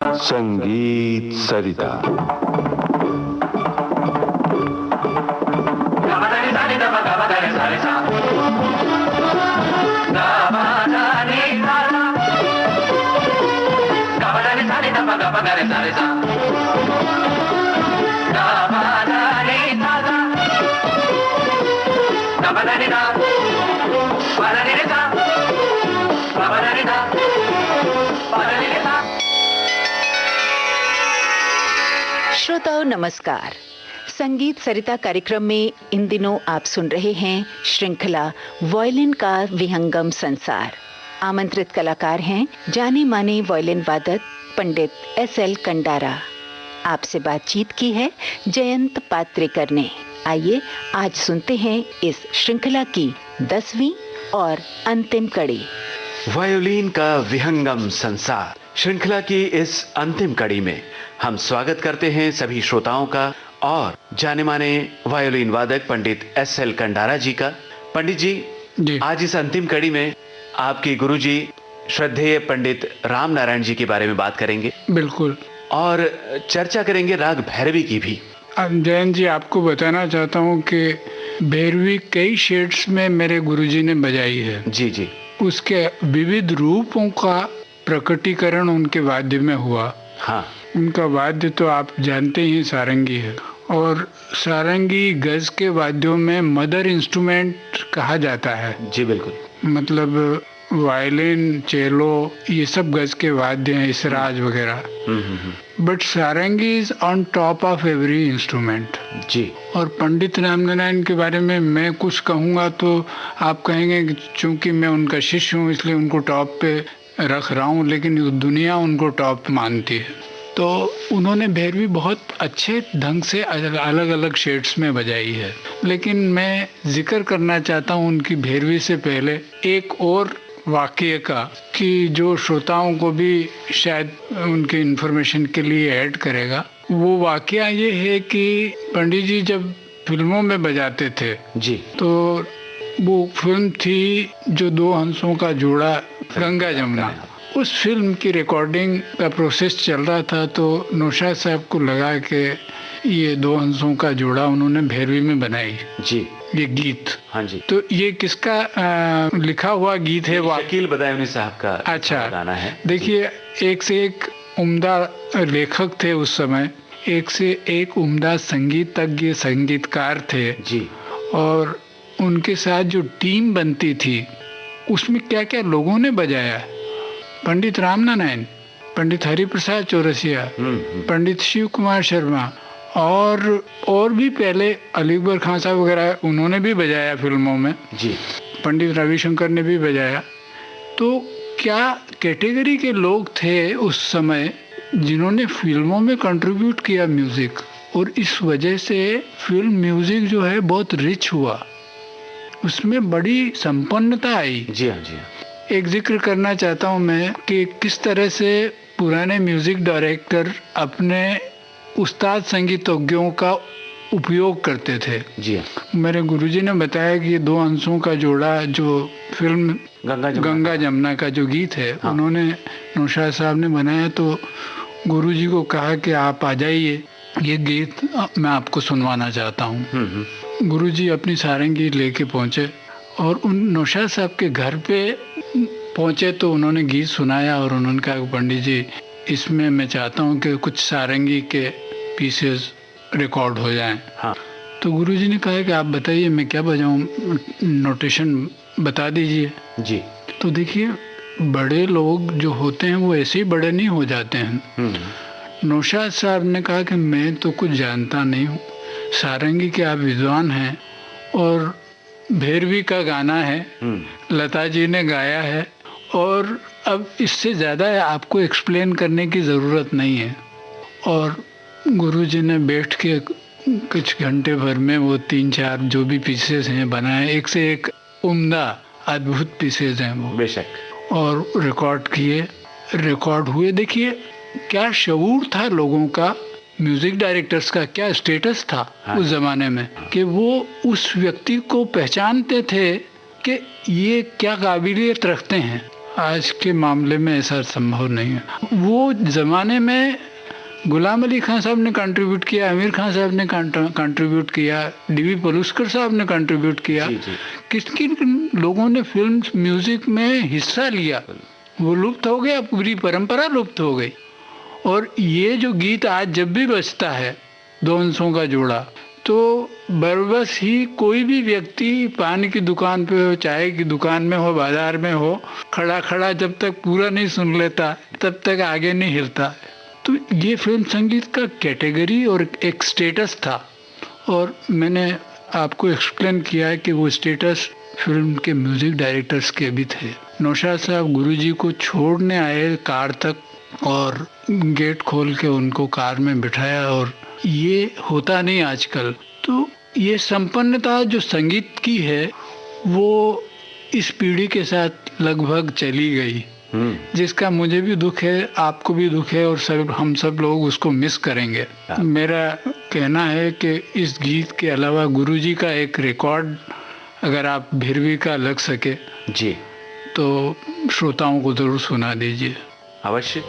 संगीत सरिता। श्रोताओं नमस्कार। संगीत सरिता कार्यक्रम में इन दिनों आप सुन रहे हैं श्रृंखला वायलिन का विहंगम संसार। आमंत्रित कलाकार हैं जाने माने वायलिन वादक पंडित एस.एल. कंडारा। आपसे बातचीत की है जयंत पात्रेकर ने। आइए आज सुनते हैं इस श्रृंखला की 10वीं और अंतिम कड़ी। वायोलिन का विहंगम संसार श्रृंखला की इस अंतिम कड़ी में हम स्वागत करते हैं सभी श्रोताओं का और जाने माने वायोलिन वादक पंडित एस.एल. कंडारा जी का। पंडित जी, आज इस अंतिम कड़ी में आपके गुरुजी श्रद्धेय पंडित राम नारायण जी के बारे में बात करेंगे। बिल्कुल। और चर्चा करेंगे राग भैरवी की भी। जयंत जी, आपको बताना चाहता हूँ कि भैरवी कई शेड्स में मेरे गुरुजी ने बजाई है। जी जी। उसके विविध रूपों का प्रकटीकरण उनके वाद्य में हुआ। हाँ, उनका वाद्य तो आप जानते ही सारंगी है, और सारंगी गज के वाद्यों में मदर इंस्ट्रूमेंट कहा जाता है। जी बिल्कुल। मतलब वायलिन, चेलो, ये सब गज के वाद्य हैं, इसराज वगैरह। But sarangi is on top of every instrument. जी। और पंडित रामनारायण के बारे में मैं कुछ कहूँगा तो आप कहेंगे कि चूंकि मैं उनका शिष्य हूँ इसलिए उनको टॉप पे रख रहा हूँ, लेकिन दुनिया उनको टॉप मानती है। तो उन्होंने भैरवी बहुत अच्छे ढंग से अलग अलग शेड्स में बजाई है। लेकिन मैं जिक्र करना चाहता हूँ उनकी भैरवी से पहले एक और वाकये का, कि जो श्रोताओं को भी शायद उनके इन्फॉर्मेशन के लिए ऐड करेगा। वो वाकया ये है कि पंडित जी जब फिल्मों में बजाते थे जी, तो वो फिल्म थी जो दो हंसों का जोड़ा, गंगा जमुना। उस फिल्म की रिकॉर्डिंग का प्रोसेस चल रहा था, तो नौशाद साहब को लगा कि ये दो हंसों का जोड़ा उन्होंने भैरवी में बनाई जी, ये गीत। हाँ जी। तो ये किसका लिखा हुआ गीत है? शकील बदायूनी साहब का अच्छा गाना है। देखिए, एक से एक उम्दा लेखक थे उस समय, एक से एक उम्दा संगीतज्ञ संगीतकार थे जी। और उनके साथ जो टीम बनती थी उसमें क्या क्या लोगों ने बजाया। पंडित रामनारायण, पंडित हरिप्रसाद चौरसिया, पंडित शिव कुमार शर्मा और भी पहले अली अकबर खान साहब वगैरह उन्होंने भी बजाया फिल्मों में जी। पंडित रविशंकर ने भी बजाया। तो क्या कैटेगरी के लोग थे उस समय जिन्होंने फिल्मों में कंट्रीब्यूट किया म्यूजिक, और इस वजह से फिल्म म्यूजिक जो है बहुत रिच हुआ, उसमें बड़ी संपन्नता आई। जी हाँ, जी हाँ। एक जिक्र करना चाहता हूँ मैं कि किस तरह से पुराने म्यूजिक डायरेक्टर अपने उस्ताद संगीतज्ञों का उपयोग करते थे। जी हाँ। मेरे गुरुजी ने बताया कि ये दो हंसों का जोड़ा जो फिल्म गंगा जमुना का जो गीत है, हाँ, उन्होंने नौशाद साहब ने बनाया। तो गुरुजी को कहा कि आप आ जाइए, ये गीत मैं आपको सुनवाना चाहता हूँ। गुरुजी अपनी सारंगी लेके पहुँचे और उन नौशाद साहब के घर पे पहुँचे तो उन्होंने गीत सुनाया और उन्होंने कहा पंडित जी, इसमें मैं चाहता हूँ कि कुछ सारंगी के पीसेस रिकॉर्ड हो जाएं। हाँ। तो गुरुजी ने कहा कि आप बताइए मैं क्या बजाऊं, नोटेशन बता दीजिए। जी। तो देखिए, बड़े लोग जो होते हैं वो ऐसे ही बड़े नहीं हो जाते हैं। नौशाद साहब ने कहा कि मैं तो कुछ जानता नहीं हूँ, सारंगी के आप विद्वान हैं और भैरवी का गाना है, लता जी ने गाया है, और अब इससे ज़्यादा आपको एक्सप्लेन करने की ज़रूरत नहीं है। और गुरुजी ने बैठ के कुछ घंटे भर में वो 3-4 जो भी पीसेस हैं बनाए, एक से एक उम्दा अद्भुत पीसेस हैं वो, बेशक, और रिकॉर्ड किए, रिकॉर्ड हुए। देखिए क्या शऊर था लोगों का, म्यूजिक डायरेक्टर्स का क्या स्टेटस था। हाँ। उस जमाने में कि वो उस व्यक्ति को पहचानते थे कि ये क्या काबिलियत रखते हैं। आज के मामले में ऐसा संभव नहीं है। वो ज़माने में गुलाम अली खान साहब ने कंट्रीब्यूट किया, आमिर खान साहब ने कंट्रीब्यूट किया, डीवी पलुस्कर साहब ने कंट्रीब्यूट किया। किन किन लोगों ने फिल्म म्यूजिक में हिस्सा लिया, वो लुप्त हो गया, पूरी परंपरा लुप्त हो गई। और ये जो गीत आज जब भी बजता है, दो हंसों का जोड़ा, तो बरबस ही कोई भी व्यक्ति पान की दुकान पे हो, चाय की दुकान में हो, बाजार में हो, खड़ा खड़ा जब तक पूरा नहीं सुन लेता तब तक आगे नहीं हिलता। तो ये फिल्म संगीत का कैटेगरी और एक स्टेटस था, और मैंने आपको एक्सप्लेन किया है कि वो स्टेटस फिल्म के म्यूजिक डायरेक्टर्स के भी थे। नौशाद साहब गुरुजी को छोड़ने आए कार तक, और गेट खोल के उनको कार में बिठाया, और ये होता नहीं आजकल। तो ये संपन्नता जो संगीत की है वो इस पीढ़ी के साथ लगभग चली गई, जिसका मुझे भी दुख है, आपको भी दुख है, और हम सब लोग उसको मिस करेंगे। मेरा कहना है कि इस गीत के अलावा गुरुजी का एक रिकॉर्ड अगर आप भिरवी का लग सके जी तो श्रोताओं को जरूर सुना दीजिए। अवश्य।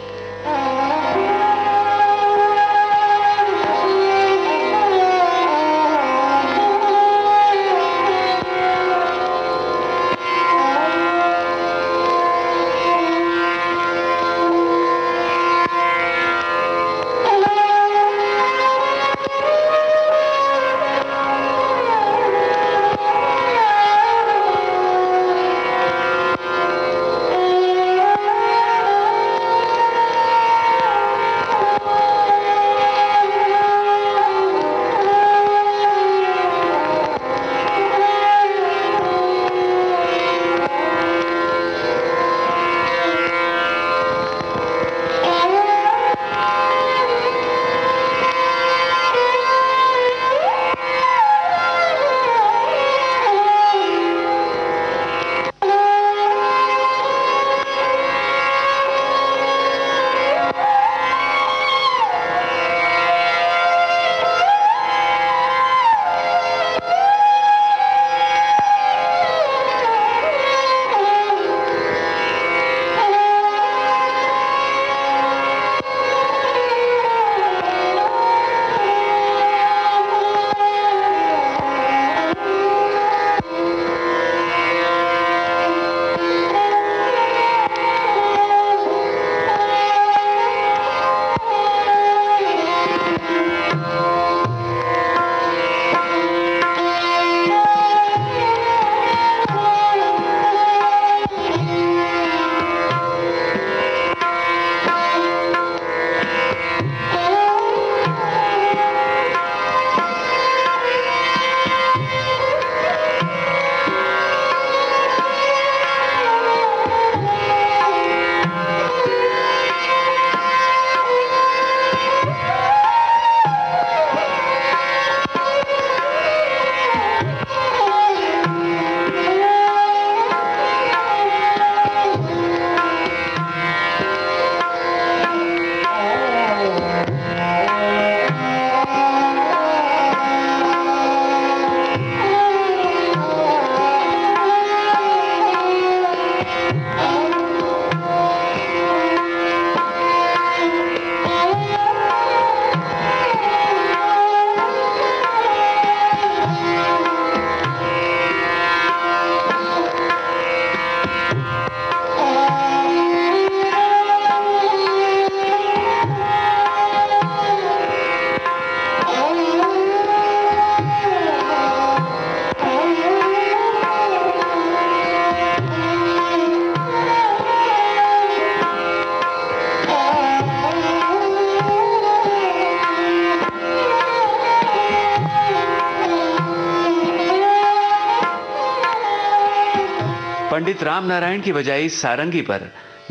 पंडित राम नारायण की बजाई सारंगी पर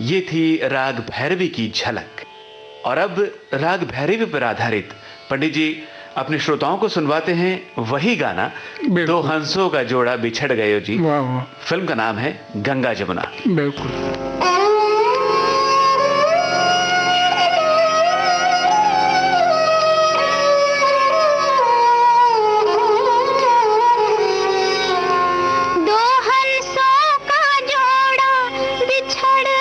ये थी राग भैरवी की झलक। और अब राग भैरवी पर आधारित पंडित जी अपने श्रोताओं को सुनवाते हैं वही गाना दो हंसों का जोड़ा बिछड़ गए जी। फिल्म का नाम है गंगा जमुना। बिल्कुल। दो हंसों का जोड़ा बिछड़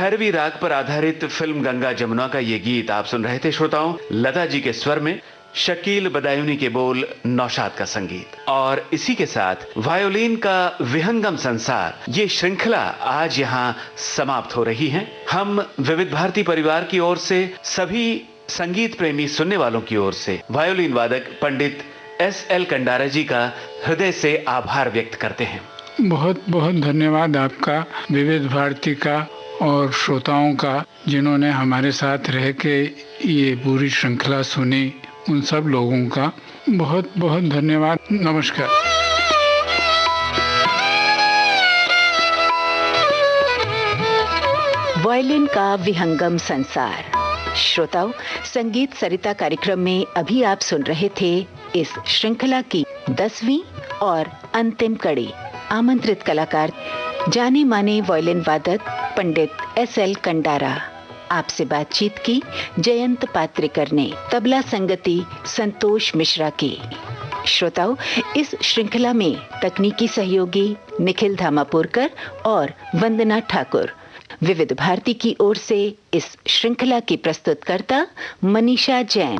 भैरवी राग पर आधारित फिल्म गंगा जमुना का ये गीत आप सुन रहे थे श्रोताओं। लता जी के स्वर में, शकील बदायूनी के बोल, नौशाद का संगीत, और इसी के साथ वायोलिन का विहंगम संसार ये श्रृंखला आज यहाँ समाप्त हो रही है। हम विविध भारती परिवार की ओर से, सभी संगीत प्रेमी सुनने वालों की ओर से वायोलिन वादक पंडित SL कंडारा जी का हृदय से आभार व्यक्त करते हैं। बहुत बहुत धन्यवाद आपका, विविध भारती का और श्रोताओं का, जिन्होंने हमारे साथ रह के ये पूरी श्रृंखला सुनी। उन सब लोगों का बहुत बहुत धन्यवाद। नमस्कार। वायलिन का विहंगम संसार। श्रोताओं, संगीत सरिता कार्यक्रम में अभी आप सुन रहे थे इस श्रृंखला की 10वीं और अंतिम कड़ी। आमंत्रित कलाकार जाने माने वायलिन वादक पंडित SL कंडारा। आपसे बातचीत की जयंत पात्रिकर ने, तबला संगति संतोष मिश्रा की। श्रोताओं, इस श्रृंखला में तकनीकी सहयोगी निखिल धामापुरकर और वंदना ठाकुर। विविध भारती की ओर से इस श्रृंखला की प्रस्तुतकर्ता मनीषा जैन।